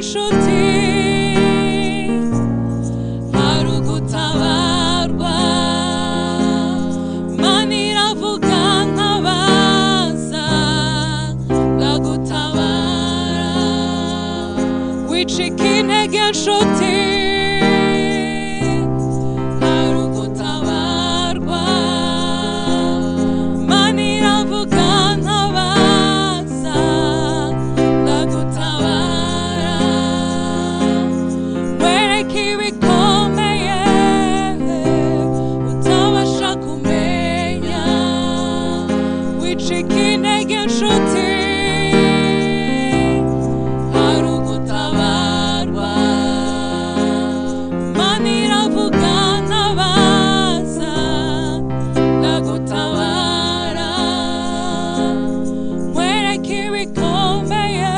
inshuti hari ugutabarwa Imana iravuga ntabaza ndagutabara wicika intege inshuti hari ugutabarwa Imana iravuga ntabaza ndagutabara wereke ibikomeye utabasha kumenya wicika intege inshuti hari ugutabarwa Imana iravuga ntabaza ndagutabara wereke ibikomeye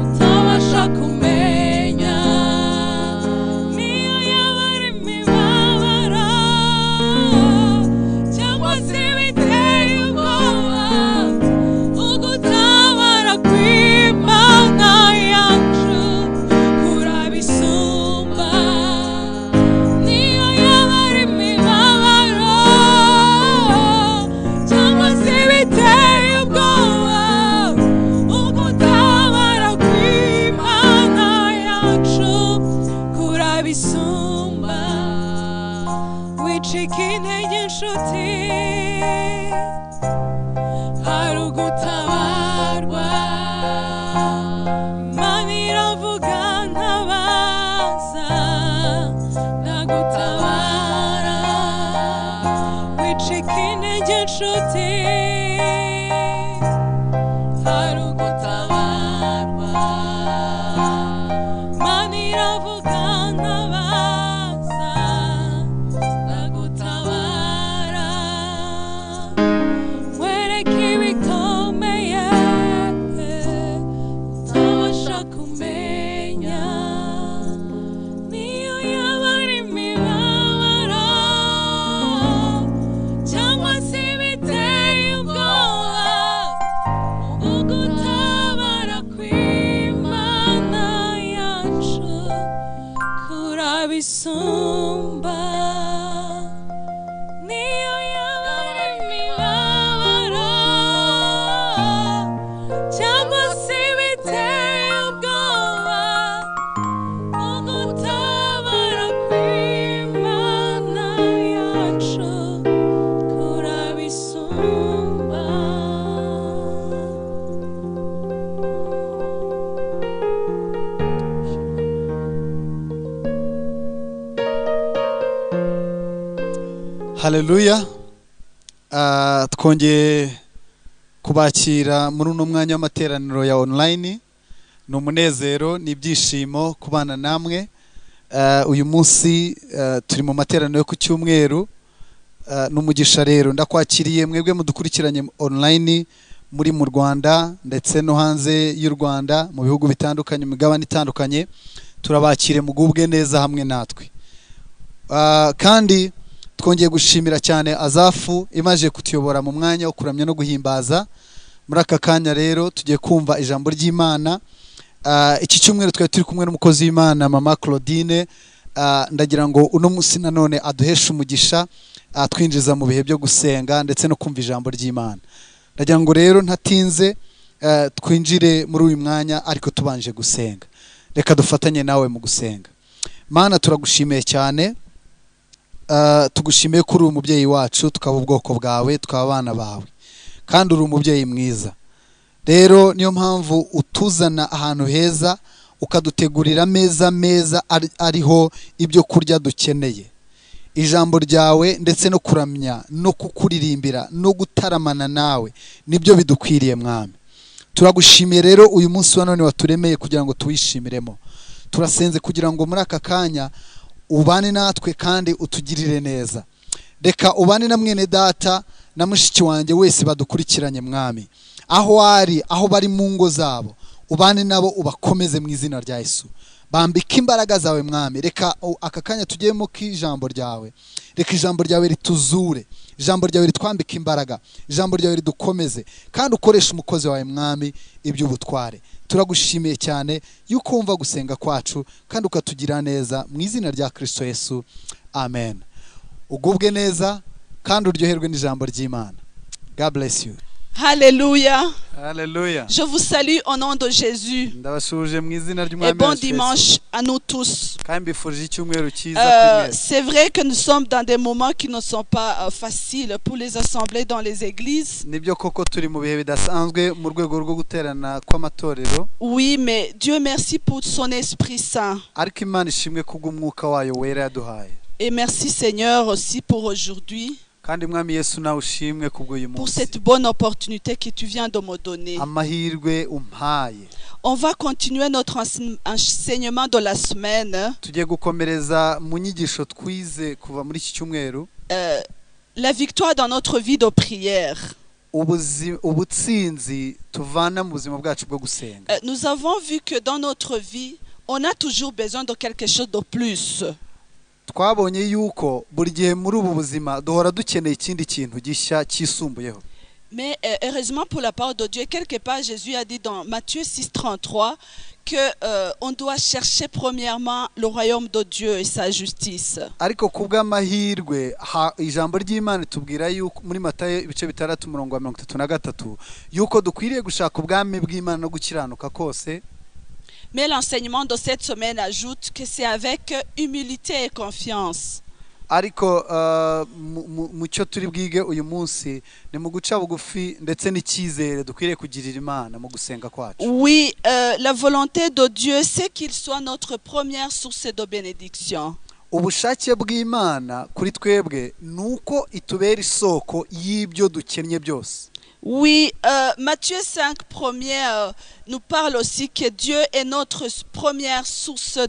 utabasha kumenya niyo yaba ari imibabaro cyangwa se biteye ubwoba ugutabara kw'Imana yacu kurabisumba niyo yaba ari imibabaro cyangwa se biteye ubwoba ugutabara kw'Imana yacu kurabisumba wicika intege inshuti hari ugutabarwa Imana iravuga ntabaza ndagutabara wicika intege inshuti hari ugutabarwa Imana iravuga ntabaza ndagutabara wereke ibikomeye utabasha kumenya niyo yaba ari imibabaro cyangwa se biteye ubwoba ugutabara kw'Imana yacu kurabisumba niyo yaba ari imibabaro cyangwa se biteye ubwoba ugutabara kw'Imana yacu kurabisumba Haleluya. Twongeye kubakira muri uno mwanya w'amateraniro ya online. Ni umunezero n'ibyishimo kubana namwe. Uyu munsi turi mu materaniro yo ku cyumweru. N'umugisha rero ndakwakiriye mwebwe mudukurikiranye online muri mu Rwanda ndetse no hanze y'u Rwanda mu bihugu bitandukanye migabane itandukanye. Turabakire mugubwe neza hamwe natwe. Kandi twongeye gushimira cyane Azafu imaje kutuyobora mu mwanya wo kuramya no guhimbaza. Muri aka kanya rero tugiye kumva ijambo ry'Imana. Iki cyumweru twari turi kumwe n'umukozi w'Imana Mama Claudine. Ndagira ngo uno munsi nanone aduheshe umugisha twinjiza mu bihe byo gusenga ndetse no kumva ijambo ry'Imana. Ndagira ngo rero ntatinze twinjire muri uyu mwanya ariko tubanje gusenga. Reka dufatanye nawe mu gusenga. Mana turagushimiye cyane. Tugushimiye kuri umubyeyi wacu tukaba ubwoko bwawe tukaba abana bawe kandi uri umubyeyi mwiza. Rero niyo mpamvu utuzana ahantu heza ukadutegurira meza ariho ibyo kurya dukeneye. Ijambo ryawe ndetse no kuramya no kukuririmbira no gutaramana nawe nibyo bidukwiriye mwami. Turagushimiye rero uyu munsi wa none waturemeye kugira ngo tuwishimiremo. Turasenze kugira ngo muri aka kanya ubane natwe kandi utugirire neza. Reka ubane na mwene data na mushiki wanjye wese badukurikiranye mwami. Aho bari mu ngo zabo ubane nabo ubakomeze mu izina rya Yesu. Bambika imbaraga zawe mwami. Reka aka kanya tugiyemo k'ijambo ryawe. Reka ijambo ryawe rituzure, ijambo ryawe ritwambika imbaraga, ijambo ryawe ridukomeze, kandi ukoresha umukozi wawe mwami iby'ubutware. Turagushimiye cyane yuko wumva gusenga kwacu kandi ukatugira neza, mu izina rya Kristo Yesu, amen. Ugubwe neza kandi uryoherwe n'ijambo ry'Imana. God bless you. Alléluia. Hallelujah. Je vous salue au nom de Jésus. Ndabashuje mu izina Et ry'Umwami bon wacu Yesu. dimanche à nous tous. Kandi mbifurije icyumweru cyiza kuri mwese. C'est vrai que nous sommes dans des moments qui ne sont pas faciles pour les assemblées dans les églises. Nibyo koko turi mu bihe bidasanzwe mu rwego rwo guterana kw'amatorero, Oui, mais Dieu merci pour son Esprit Saint. ariko Imana ishimwe kubw'umwuka wayo wera yaduhaye. Et merci Seigneur aussi pour aujourd'hui, Kandi Mwami Yesu nawe ushimwe kubw'uyu pour munsi, cette bonne opportunité que tu viens de me donner. amahirwe umpaye. On va continuer notre enseignement de la semaine. Tugiye gukomereza mu nyigisho twize kuva muri iki cyumweru, La victoire dans notre vie de prière. ubutsinzi tuvana mu buzima bwacu bwo gusenga. Nous avons vu que dans notre vie, on a toujours besoin de quelque chose de plus. Twabonye yuko buri gihe muri ubu buzima duhora dukeneye ikindi kintu gishya cyisumbuyeho. Mais heureusement pour la parole de Dieu, quelque part Jésus a dit dans Matthieu 6,33 que on doit chercher premièrement le royaume de Dieu et sa justice. Ariko kubw'amahirwe ijambo ry'Imana tubwira yuko muri Matayo ibice 6:33 yuko dukwiriye gushaka ubwami bw'Imana no gukiranuka kose. Mais l'enseignement de cette semaine ajoute que c'est avec humilité et confiance. Ariko mu cyo turi bwige uyu munsi ni mu guca bugufi ndetse n'icyizere dukwiriye kugirira Imana mu gusenga kwacu. Oui, la volonté de Dieu c'est qu'il soit notre première source de bénédiction. Ubushake bw'Imana kuri twebwe nuko itubera isoko y'ibyo dukennye byose. Oui, Matthieu 5 premier nous parle aussi que Dieu est notre première source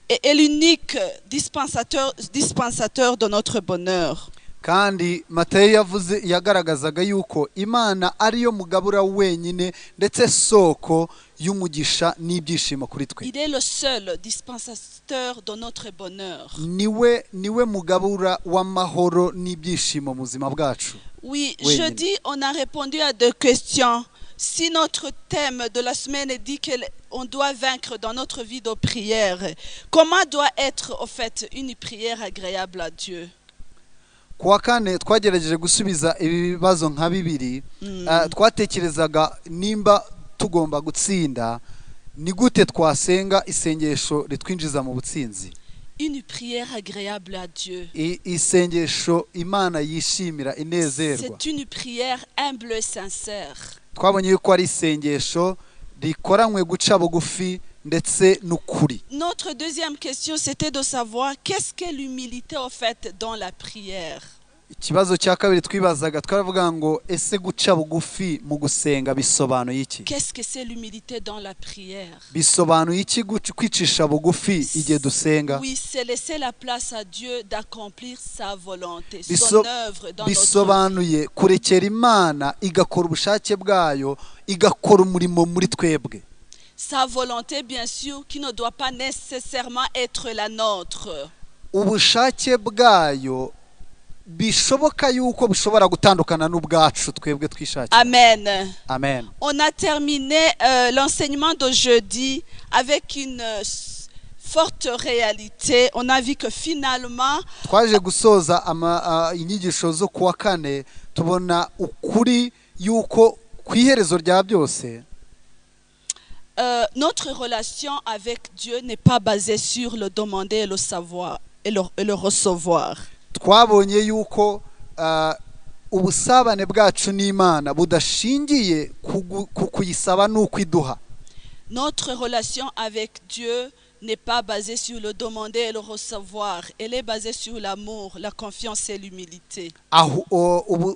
et l'unique dispensateur de notre bonheur. Kandi Matayo yagaragazaga yuko Imana ariyo mugabura wenyine ndetse soko y'umugisha n'ibyishimo kuri twe. Il est le seul dispensateur de notre bonheur. Niwe mugabura w'amahoro n'ibyishimo mu buzima bwacu. Oui, jeudi, on a répondu à 2 questions. Si notre thème de la semaine dit qu'on doit vaincre dans notre vie de prière, comment doit être en fait une prière agréable à Dieu? Kuwa kane twagerageje gusubiza ibibazo nka bibiri. Twatekerezaga nimba tugomba gutsinda, ni gute twasenga isengesho ritwinjiza mu butsinzi. Une prière agréable à Dieu. Isengesho Imana yishimira inezerwa. C'est une prière humble et sincère. Twabonye yuko ari isengesho rikoranywe guca bugufi ndetse n'ukuri. Notre deuxième question c'était de savoir qu'est-ce que l'humilité en fait dans la prière. Ikibazo cya kabiri twibazaga twaravuga ngo ese guca bugufi mu gusenga bisobanuye iki? Qu'est-ce que c'est l'humilité dans la prière? Bisobanuye iki kwicisha bugufi igihe dusenga? Oui, c'est laisser la place à Dieu d'accomplir sa volonté, son œuvre dans notre vie. Bisobanuye kurekera Imana igakora ubushake bwayo, igakora umurimo muri twebwe. Sa volonté bien sûr qui ne doit pas nécessairement être la nôtre. Ubushake bwayo bishoboka yuko bushobora gutandukana n'ubwacu twebwe twishakira. Amen. Amen. On a terminé l'enseignement de jeudi avec une forte réalité. On a vu que finalement twaje gusoza inyigisho zo kuwa kane tubona ukuri yuko kwiherezo rya byose notre relation avec Dieu n'est pas basée sur le demander et le savoir et le recevoir. Twabonye yuko ubusabane bwacu n'Imana budashingiye ku kuyisaba n'ukwiduha. Notre relation avec Dieu n'est pas basée sur le demander et le recevoir. Elle est basée sur l'amour, la confiance et l'humilité.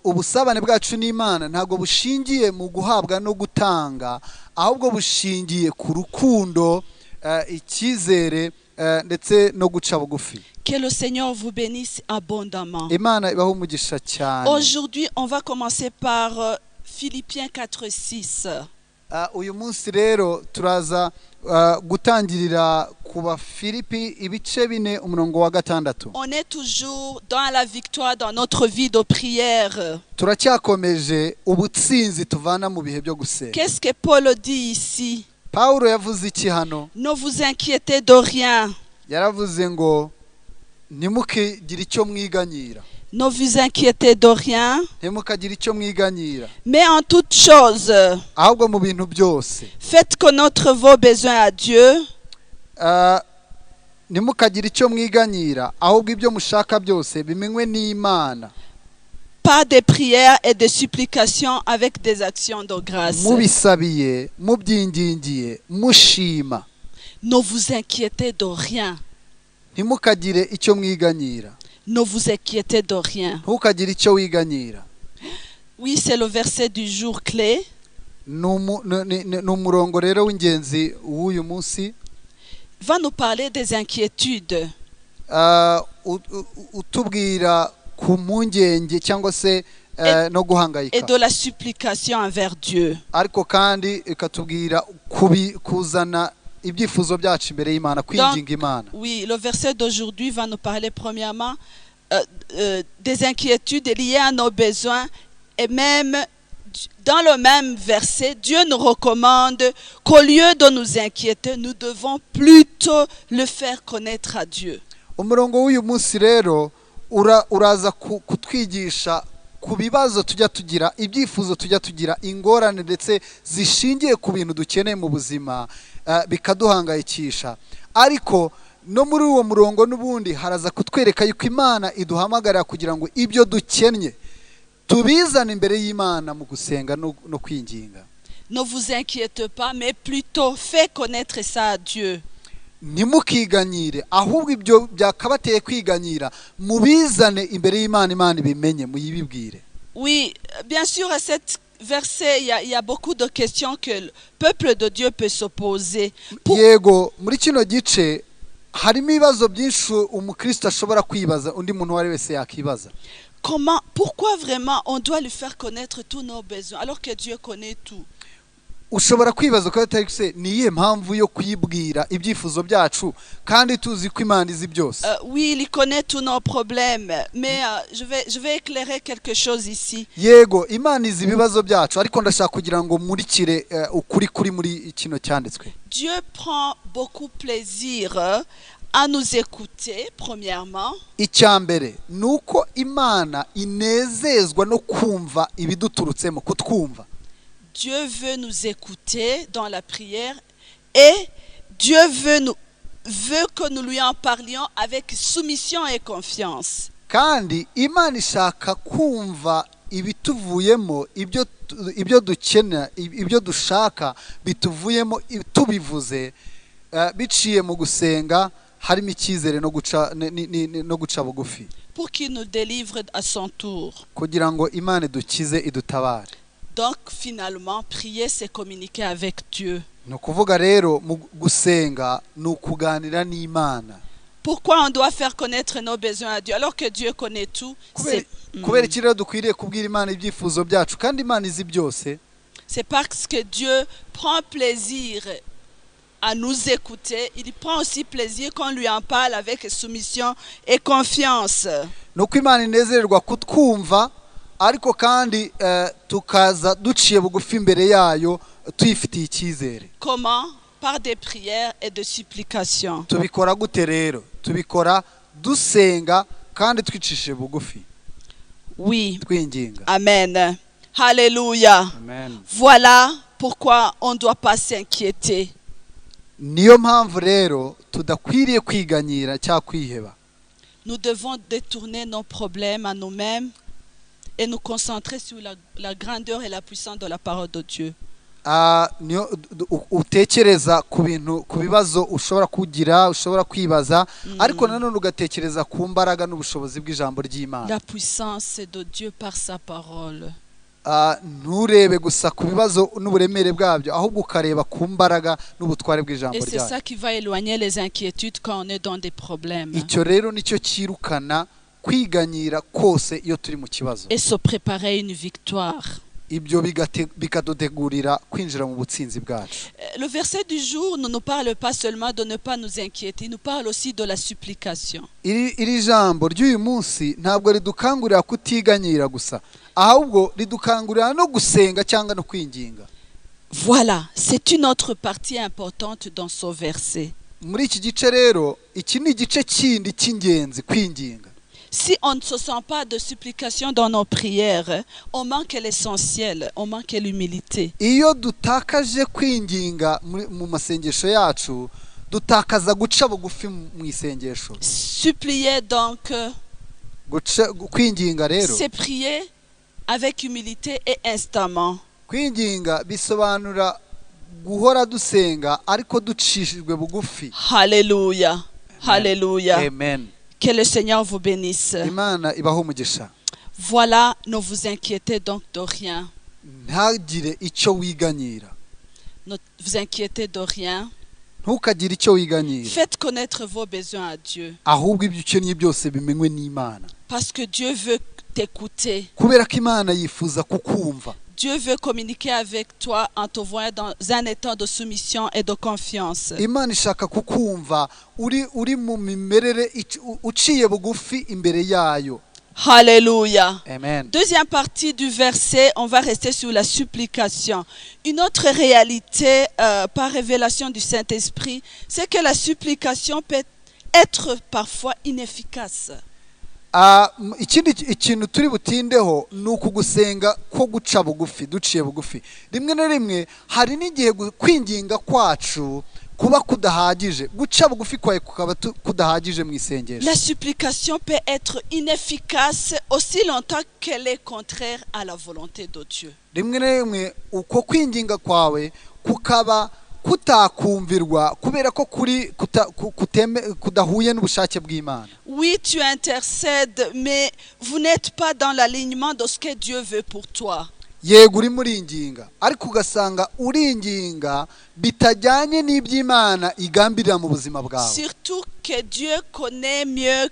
Ubusabane bwacu n'Imana ntabwo bushingiye mu guhabwa no gutanga, ahubwo bushingiye ku rukundo, icyizere ndetse no guca bugufi. Que le Seigneur vous bénisse abondamment. Imana ibahe umugisha cyane. Aujourd'hui, on va commencer par Philippiens 4:6. Uyu munsi rero turaza gutangirira ku Bafilipi ibice 4 umurongo wa 6. On est toujours dans la victoire dans notre vie de prière. Turacyakomeje ubutsinzi tuvana mu bihe byo gusenga. Qu'est-ce que Paul dit ici? Paulo yavuze iki hano? Ne vous inquiétez de rien. Yaravuze ngo ntimukagire icyo mwiganyira. Ne vous inquiétez de rien, Ntimukagire icyo mwiganyira. mais en toutes choses, Ahubwo mu bintu byose. faites connaître vos besoins à Dieu Ntimukagire icyo mwiganyira, ahubwo ibyo mushaka byose bimenywe n'Imana. par des prières et des supplications avec des actions de grâce. Mubisabiye, mubyingingiye, mushima. Ne vous inquiétez de rien. Ntimukagire icyo mwiganyira. Ne vous inquiétez de rien. Ntukagire icyo wiganyira. Oui, c'est le verset du jour clé. Ni umurongo rero w'ingenzi w'uyu munsi. Il va nous parler des inquiétudes. Utubwira ku mpungenge cyangwa se no Et guhangayika. de la supplication envers Dieu. Ariko kandi ikatubwira kuzana ibyifuzo byacu imbere y'Imana, kwinginga Imana. Oui, le verset d'aujourd'hui va nous parler premièrement des inquiétudes liées à nos besoins. Et même dans le même verset, Dieu nous recommande qu'au lieu de nous inquiéter, nous devons plutôt le faire connaître à Dieu. Umurongo w'uyu munsi rero uraza kutwigisha ku bibazo tujya tugira, ibyifuzo tujya tugira, ingorane ndetse zishingiye ku bintu dukeneye mu buzima bikaduhangayikisha. Ariko no muri uwo murongo n'ubundi haraza kutwereka yuko Imana iduhamagarira kugira ngo ibyo dukennye tubizane imbere y'Imana mu gusenga no kwinginga. Ne vous inquiétez pas, mais plutôt faites connaître ça à Dieu. Ntimukiganyire, ahubwo ibyo byakabateye kwiganyira mubizane imbere y'Imana, Imana ibimenye, muyibibwire. Oui, bien sûr, à cette verset, il y a beaucoup de questions que le peuple de Dieu peut se poser. Yego, muri kino gice harimo ibibazo byinshi umukristo ashobora kwibaza, undi muntu wari wese yakibaza. Pourquoi vraiment on doit lui faire connaître tous nos besoins alors que Dieu connaît tout? Ushobora kwibaza ko atari niye mpamvu yo kuyibwira ibyifuzo byacu kandi tuzi ko Imana izi byose. Oui, il connaît tous nos problèmes, mais je vais éclairer quelque chose ici. Yego, Imana izi ibibazo byacu, ariko ndashaka kugira ngo murikire ukuri kuri muri kino cyanditswe. Dieu prend beaucoup plaisir à nous écouter, premièrement. Icyambere nuko Imana inezezwa no kumva ibiduturutsemo, kutwumva. Dieu veut nous écouter dans la prière et Dieu veut que nous lui en parlions avec soumission et confiance. Kandi Imana ishaka kumva ibituvuyemo, ibyo dukena, ibyo dushaka bituvuyemo tubivuze biciye mu gusenga, harimo icyizere no guca bugufi. Pour qu'il nous délivre à son tour. Kugira ngo Imana idukize, idutabare. Donc finalement, prier c'est communiquer avec Dieu. No kuvuga rero mu gusenga no kuganira n'Imana. Pourquoi on doit faire connaître nos besoins à Dieu alors que Dieu connaît tout? Kubera iki rero dukwiriye kubwira Imana ibyifuzo byacu kandi Imana izi byose? C'est parce que Dieu prend plaisir à nous écouter. Il prend aussi plaisir qu'on lui en parle avec soumission et confiance. Nuko Imana inezererwa kutwumva, ariko kandi tukaza duciye bugufi imbere yayo tuyifitiye icyizere. Comment? Par des prières et de supplications. Tubikora gute rero? Tubikora dusenga kandi twicishe bugufi. Oui. Twinginga. Amen. Alléluia. Amen. Voilà pourquoi on ne doit pas s'inquiéter. Niyo mpamvu rero tudakwiriye kwiganyira cyangwa kwiheba. Nous devons détourner nos problèmes à nous-mêmes et nous concentrer sur la grandeur et la puissance de la parole de Dieu. Utekereza ku bintu, ku bibazo ushobora kugira, ushobora kwibaza, ariko nanone ugatekereza ku mbaraga n'ubushobozi bw'ijambo ry'Imana. La puissance de Dieu par sa parole. Nturebe gusa ku bibazo n'uburemere bwabyo, ahubwo ukareba ku mbaraga n'ubutware bw'ijambo ryayo. Et c'est ça qui va éloigner les inquiétudes quand on est dans des problèmes. Icyo rero nicyo kirukana kwiganyira kose iyo turi mu kibazo. Et se préparer une victoire. ibyo bikadutegurira kwinjira mu butsinzi bwacu. Le verset du jour ne nous parle pas seulement de ne pas nous inquiéter, il nous parle aussi de la supplication. Iri jambo ry'uyu munsi ntabwo ridukangurira kutiganyira gusa, ahubwo ridukangurira no gusenga cyangwa no kwinginga. Voilà, c'est une autre partie importante dans ce verset. Muri iki gice rero, iki ni igice kindi cy'ingenzi, kwinginga. Si on ne se sent pas de supplication dans nos prières, on manque l'essentiel, on manque l'humilité. Iyo dutakaje kwinginga mu masengesho yacu, dutakaza guca bugufi mu isengesho. Supplier donc, kwinginga rero, c'est prier avec humilité et instamment. Kwinginga bisobanura guhora dusenga ariko ducishijwe bugufi. Hallelujah. Hallelujah. Amen. Que le Seigneur vous bénisse. Imana ibaho umugisha. Voilà, ne vous inquiétez donc de rien. Ntagire icyo wiganyira. Ne vous inquiétez de rien. Ntukagire icyo wiganyira. Faites connaître vos besoins à Dieu. Ahubwo ibyo ukeneye byose bimenywe n'Imana. Parce que Dieu veut t'écouter. Kubera ko Imana yifuza kukumva. Dieu veut communiquer avec toi en te voyant dans un état de soumission et de confiance. Imana ishaka kukumva uri mu mimerere uciye bugufi imbere yayo. Alléluia. Amen. Deuxième partie du verset, on va rester sur la supplication. Une autre réalité par révélation du Saint-Esprit, c'est que la supplication peut être parfois inefficace. Ikindi ikintu turi butindeho ni ukugusenga ko guca bugufi, duciye bugufi. Rimwe na rimwe hari n'igihe kwinginga kwacu kuba kudahagije, guca bugufi kwawe kukaba kudahagije mu isengesho. La supplication peut être inefficace aussi longtemps qu'elle est contraire à la volonté de Dieu. Rimwe na rimwe uko kwinginga kwawe kukaba kutakumvirwa kubera ko kuri kudahuye n'ubushake bw'Imana. Oui, tu intercèdes, mais vous n'êtes pas dans l'alignement de ce que Dieu veut pour toi. Yego uri muringinga ariko ugasanga uringinga bitajyanye n'iby'Imana igambirira mu buzima bwawe. Surtout que Dieu connaît mieux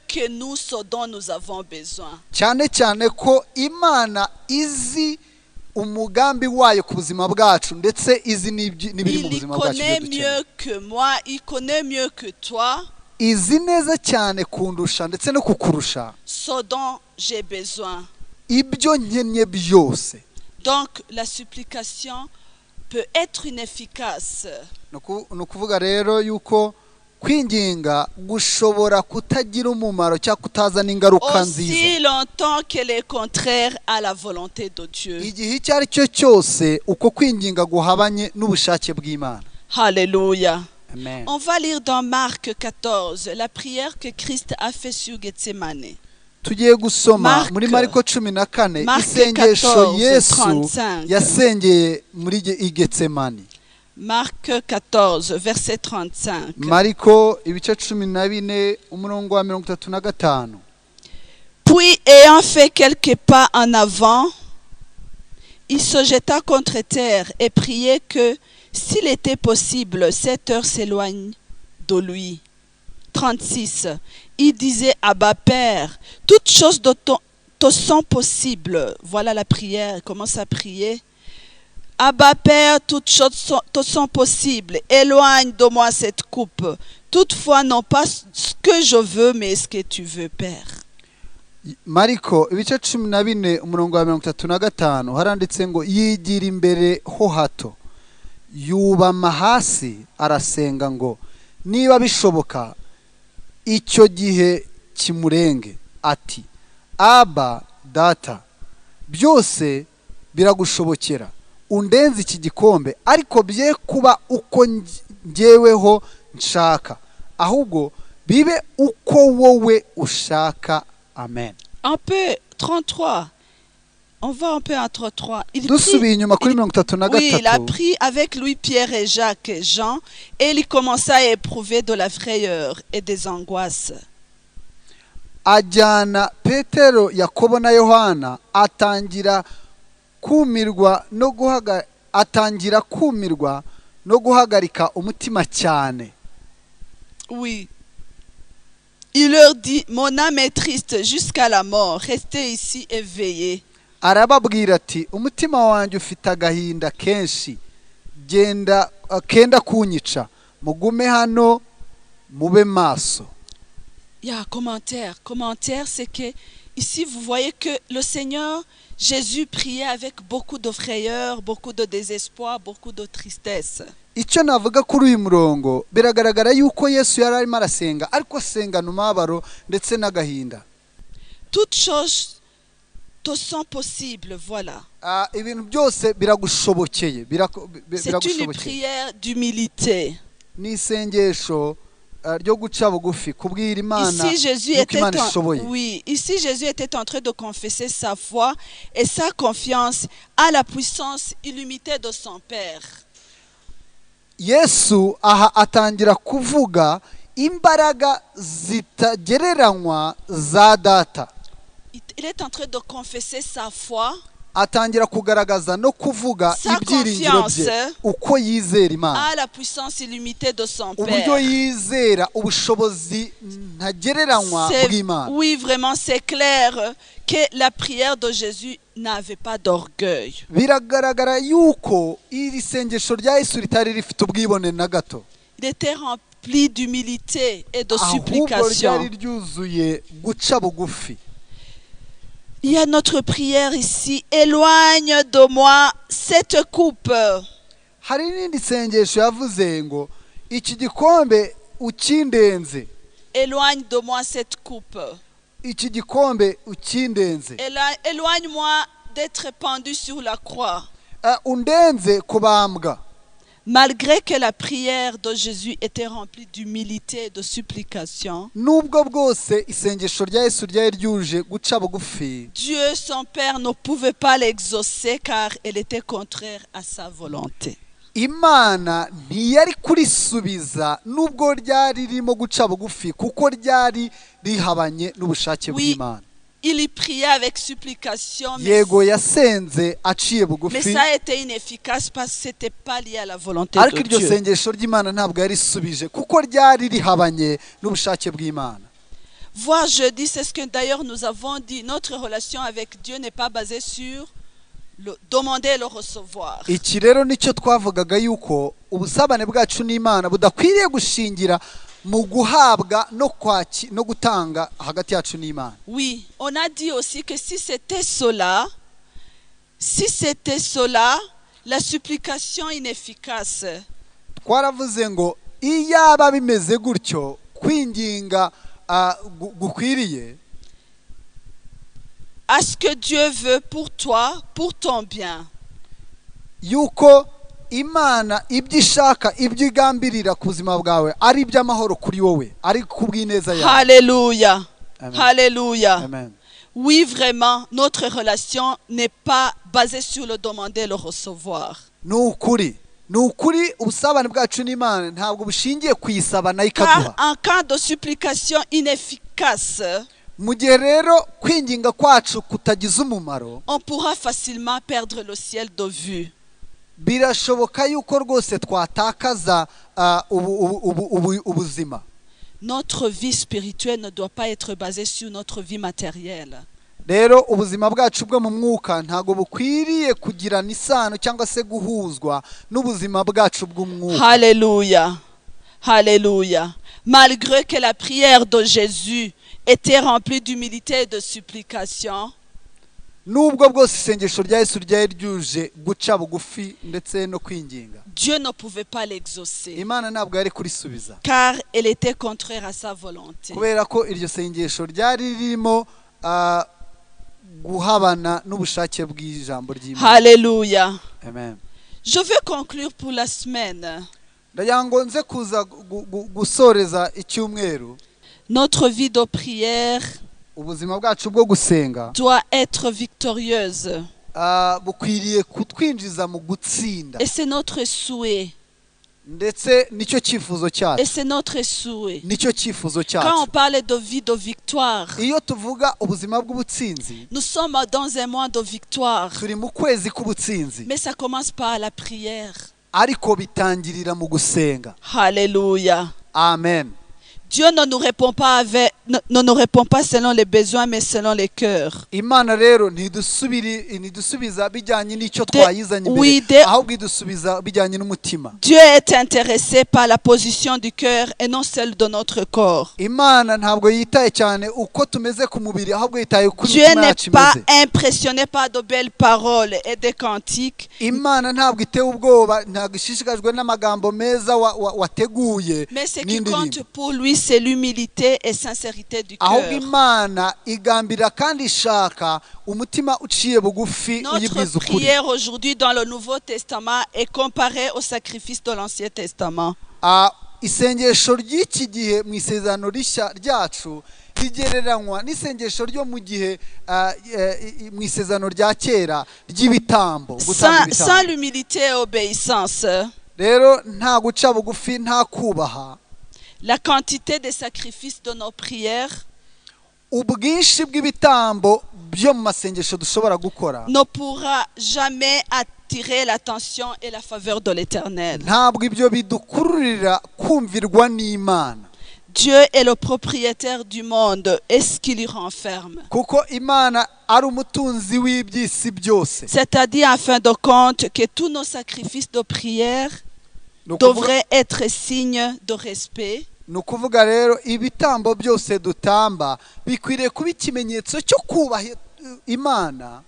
que nous ce dont nous avons besoin. Cyane cyane ko Imana izi umugambi wayo ku buzima bwacu ndetse izi n'ibiri mu buzima bwacu. Il connaît mieux que moi, il connaît mieux que toi. Izi neza cyane kundusha ndetse no kukurusha ce dont j'ai besoin. Ibyo nkenye byose. Donc la supplication peut être inefficace. Nukuvuga rero yuko kwinginga gushobora kutagira umumaro cyangwa kutazana ingaruka nziza. Aussi longtemps qu'elle est contraire à la volonté de Dieu. Igihe icyo ari cyo cyose uko kwinginga guhabanye n'ubushake bw'Imana. Alléluia. Amen. On va lire dans Marc 14 la prière que Christ a fait sur Gethsemane. Tugiye gusoma muri Mariko 14 isengesho Yesu yasengeye muri Gethsemane. Marc 14 verset 35. Mariko ibice 14 umurongo wa 35. Puis ayant fait quelques pas en avant, il se jeta contre terre et priait que s'il était possible, cette heure s'éloigne de lui. 36. Il disait, Abba Père, toutes choses te sont possibles. Voilà la prière, il commence à prier. Abba Père, toutes choses te sont possibles. Éloigne de moi cette coupe. Toutefois, non pas ce que je veux, mais ce que tu veux, Père. Mariko ibice 14 umurongo wa 35 haranditse ngo yigira imbere ho hato yubama hasi arasenga ngo niba bishoboka icyo gihe kimurenge ati Aba data byose biragushobokera undenze iki gikombe ariko bye kuba uko njyeweho nshaka ahubwo bibe uko wowe ushaka. Amen. Un peu 33. On va un peu à 33. Il a pris avec lui Pierre et Jacques et Jean et il commença à éprouver de la frayeur et des angoisses. Ajyana Petero, Yakobo na Yohana atangira kumirwa no guhagarika umutima cyane. Oui. Il leur dit, mon âme est triste jusqu'à la mort, restez ici et veillez. arababwira ati umutima wanjye ufite agahinda kenshi kenda kunyica mugume hano mube maso. Il y a un commentaire. Commentaire, c'est que ici vous voyez que le Seigneur Jésus priait avec beaucoup de frayeur, beaucoup de désespoir, beaucoup de tristesse. Icyo navuga kuri uyu murongo biragaragara yuko Yesu yari arimo arasenga ariko asengana umubabaro ndetse n'agahinda. Toutes choses te sont possibles, voilà. Ibintu byose biragushobokeye C'est une prière d'humilité. Ni isengesho ryo guca bugufi kubwira Imana Ici Jésus était en train de confesser sa foi et sa confiance à la puissance illimitée de son Père. Yesu aha atangira kuvuga imbaraga zitagereranywa za data. Il est en train de confesser sa foi, atangira kugaragaza no kuvuga ibyiringiro bye uko yizera Imana à la puissance illimitée de son Père. Uburyo yizera ubushobozi ntagereranywa bw'Imana. Oui, vraiment c'est clair que la prière de Jésus n'avait pas d'orgueil. Biragaragara yuko iri sengesho rya Yesu ritari rifite ubwibone na gato. Il était rempli d'humilité et de Ahubwo supplication. ryari ryuzuye guca bugufi. Il y a notre prière ici. Éloigne de moi cette coupe. Hari n'indi sengesho yavuze ngo iki gikombe ukindenze. Éloigne de moi cette coupe. Iki gikombe ukindenze. Éloigne-moi d'être pendu sur la croix. Undenze kubambwa. Malgré que la prière de Jésus était remplie d'humilité et de supplication, Nubwo bwose isengesho rya Yesu ryari ryuje guca bugufi. Dieu son Père ne pouvait pas l'exaucer car elle était contraire à sa volonté. Imana ntiyari kurisubiza nubwo ryari ririmo guca bugufi kuko ryari rihabanye n'ubushake bw'Imana. Il y priait avec supplication, Yego yasenze aciye mais bugufi. ça a été inefficace parce que c'était pas lié à la volonté Ariko de iryo Dieu. sengesho ry'Imana ntabwo yarisubije kuko ryari rihabanye n'ubushake bw'Imana. Voir jeudi, c'est ce que d'ailleurs nous avons dit, notre relation avec Dieu n'est pas basée sur le demander et le recevoir. Iki rero nicyo twavugaga yuko ubusabane bwacu n'Imana budakwiriye gushingira mu guhabwa no gutanga hagati yacu n'Imana. Oui, on a dit aussi que si c'était cela, la supplication inefficace, Twaravuze ngo iyaba bimeze gutyo kwinginga gukwiriye à ce que Dieu veut pour toi, pour ton bien. yuko Imana ibyo ishaka ibyo igambirira ku buzima bwawe ari iby'amahoro kuri wowe ari kubw'ineza yawe. Alléluia. Amen. Alléluia. Amen. Oui, vraiment, notre relation n'est pas basée sur le demander et le recevoir. Ni ukuri ubusabane bwacu n'Imana ntabwo bushingiye kuyisaba nayo Car ikaduha. en cas de supplication inefficace, Mu gihe rero kwinginga kwacu kutagize umumaro on pourra facilement perdre le ciel de vue. birashoboka yuko rwose twatakaza ubuzima. Notre vie spirituelle ne doit pas être basée sur notre vie matérielle. Rero ubuzima bwacu bwo mu mwuka ntago bukwiriye kugirana isano cyangwa se guhuzwa n'ubuzima bwacu bw'umwuka. Alléluia. Alléluia. Malgré que la prière de Jésus était remplie d'humilité et de supplication, Nubwo bwose isengesho rya Yesu ryari ryuje guca bugufi ndetse no kwinginga, Dieu ne pouvait pas l'exaucer Imana ntabwo yari kurisubiza car elle était contraire à sa volonté. kubera ko iryo sengesho ryari ririmo guhabana n'ubushake bw'ijambo ry'Imana. Alléluia. Amen. Je veux conclure pour la semaine. Ndagira ngo nze kuza gusoreza icyumweru. Notre vie de prière Ubuzima bwacu bwo gusenga doit être victorieuse. bukwiriye kutwinjiza mu gutsinda, Et c'est notre souhait. ndetse nicyo cyifuzo Et cyacu, c'est notre souhait. nicyo cyifuzo Quand on cyacu. parle de vie de victoire, Iyo tuvuga ubuzima bw'ubutsinzi nous sommes dans un mois de victoire. turi mu kwezi k'ubutsinzi, Mais ça commence par la prière. ariko bitangirira mu gusenga. Alléluia. Amen. Dieu ne nous répond pas ne nous répond pas selon les besoins, mais selon les cœurs. imana rero ntidusubiza bijyanye n'icyo twayizanye oui, imbere ahubwo idusubiza bijyanye n'umutima. Dieu est intéressé par la position du cœur et non celle de notre corps. Imana ntabwo yitaye cyane uko tumeze ku mubiri ahubwo yitaye ku Dieu mutima n'est yacu pas imeze. impressionné par de belles paroles et des cantiques, Imana ntabwo itewe ubwoba, ntabwo ishishikajwe n'amagambo meza wateguye mais ce qui n'indirimbo. compte pour lui, c'est l'humilité et sincérité du ahubwo cœur. Imana igambira kandi ishaka umutima uciye bugufi uyibwiza Notre ukuri. prière aujourd'hui dans le Nouveau Testament est comparée au sacrifice de l'Ancien Testament. Isengesho ry'iki gihe mu isezerano rishya ryacu rigereranywa n'isengesho ryo mu gihe mu isezerano rya kera ry'ibitambo, gutanga Sans ibitambo. l'humilité et obéissance, Rero nta guca bugufi, nta kubaha, la quantité des sacrifices de nos prières ubwinshi bw'ibitambo byo mu masengesho dushobora gukora ne pourra jamais attirer l'attention et la faveur de l'Éternel. ntabwo ibyo bidukururira kumvirwa n'Imana, Dieu est le propriétaire du monde et ce qui l'y renferme. kuko Imana ari umutunzi w'iby'isi byose. C'est-à-dire, en fin de compte, que tous nos sacrifices de prière devraient être signes de respect, ni ukuvuga rero ibitambo byose dutamba bikwiriye kuba ikimenyetso cyo kubaha Imana,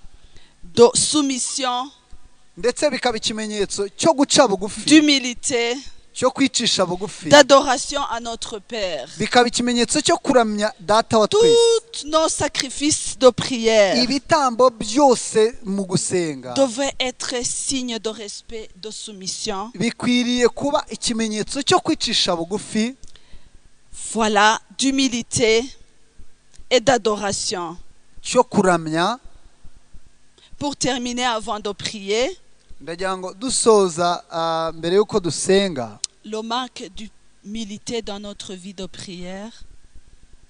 de soumission, ndetse bikaba ikimenyetso cyo guca bugufi, d'humilité, cyo kwicisha bugufi, d'adoration à notre Père. bikaba ikimenyetso cyo kuramya data wa twese. Tous nos sacrifices de prière Ibitambo byose mu gusenga devraient être signes de respect, de soumission. bikwiriye kuba ikimenyetso cyo kwicisha bugufi, Voilà, d'humilité et d'adoration. cyo kuramya. Pour terminer, avant de prier, Ndagira ngo dusoza mbere yuko dusenga, le manque d'humilité dans notre vie de prière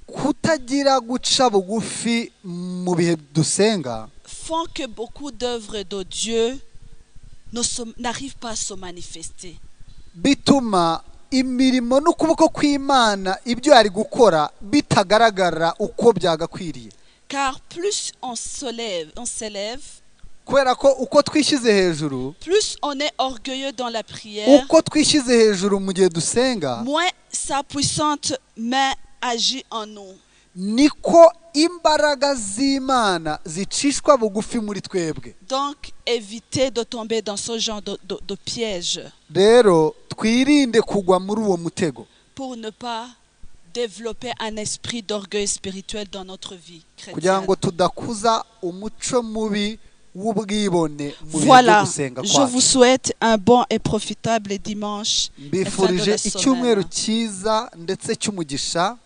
kutagira guca bugufi mu bihe dusenga font que beaucoup d'œuvres de Dieu n'arrivent pas à se manifester. bituma imirimo n'ukuboko kw'Imana ibyo ari gukora bitagaragara uko byagakwiriye. Car plus on s'élève, Kubera ko uko twishyize hejuru, plus on est orgueilleux dans la prière, uko twishyize hejuru mu gihe dusenga, moins sa puissante main agit en nous. niko imbaraga z'Imana zicishwa bugufi muri twebwe. Donc, évitez de tomber dans ce genre de piège Rero twirinde kugwa muri uwo mutego, pour ne pas développer un esprit d'orgueil spirituel dans notre vie kugira chrétienne. ngo tudakuza umuco mubi w'ubwibone mu bihe byo Voilà, gusenga je vous kwacu. souhaite un bon et profitable dimanche. Mbifurije icyumweru cyiza ndetse cy'umugisha.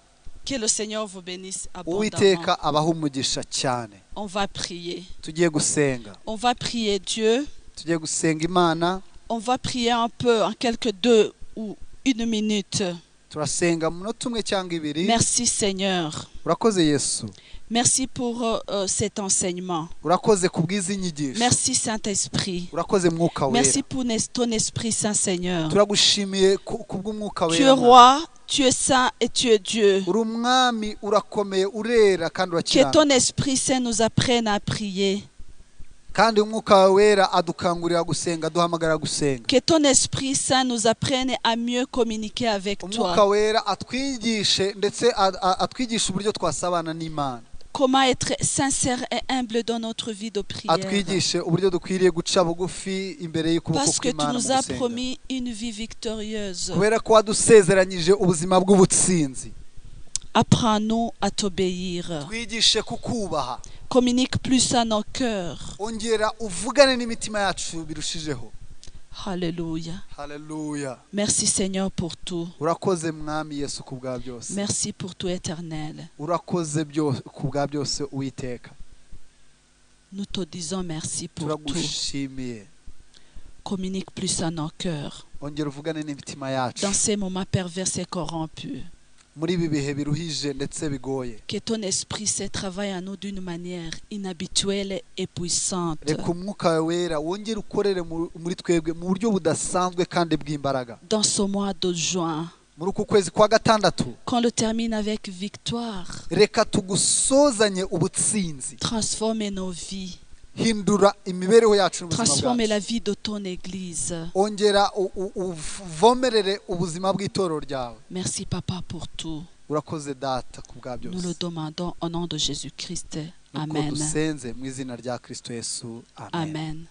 Que le Seigneur vous bénisse abondamment. Uwiteka abaha umugisha cyane. On va prier. Tugiye gusenga, On va prier Dieu. tugiye gusenga Imana. On va prier un peu, en quelques 2 ou 1 minute. Turasenga mu munota umwe cyangwa ibiri. Merci Seigneur. Urakoze Yesu, Merci pour cet enseignement. urakoze kubw'izi nyigisho, Merci Saint-Esprit. urakoze Mwuka Wera. Merci pour ton Esprit Saint Seigneur. Turagushimiye kubw'Umwuka Tu es Wera. roi, tu es saint et tu es Dieu. Uri umwami, urakomeye, urera kandi Que ton urakiranuka. Esprit Saint nous apprenne à prier. Kandi Umwuka Wera adukangurira gusenga, aduhamagara gusenga. Que ton Esprit Saint nous apprenne à mieux communiquer avec Umwuka toi. Wera atwigishe ndetse atwigisha uburyo twasabana n'Imana. Comment être sincère et humble dans notre vie de prière. Atwigishe uburyo dukwiriye guca bugufi imbere y'ukuboko Parce que tu kw'Imana mu nous as gusenga. promis une vie victorieuse. Kubera ko wadusezeranyije ubuzima bw'ubutsinzi. Apprends-nous à t'obéir. Twigishe kukubaha. Communique plus à nos cœurs. Ongera uvugane n'imitima yacu birushijeho. Alléluia. Haleluya. Merci Seigneur pour tout. Urakoze Mwami Yesu kubwa byose. Merci pour tout éternel. Urakoze kubwa byose Uwiteka. Nous te disons merci pour tout. Turagushimiye. Communique plus à nos cœurs. Ongera uvugane n'imitima yacu. Dans ces moments pervers et corrompus. Muri ibi bihe biruhije ndetse bigoye. Que ton esprit se travaille en nous d'une manière inhabituelle et puissante. Reka Umwuka Wera wongere ukorere muri twebwe mu buryo budasanzwe kandi bw'imbaraga. Dans ce mois de juin, muri uku kwezi kwa gatandatu qu'on le termine avec victoire. reka tugusozanye ubutsinzi, Transforme nos vies. hindura imibereho yacu n'ubuzima Transforme la bwacu, vie de ton Église. ongera uvomerere ubuzima bw'itorero ryawe. Merci Papa pour tout. Urakoze data ku bwa Nous le byose, demandons au nom de Jésus-Christ. nuko Amen. dusenze mu izina rya Kristo Yesu, amen. Amen.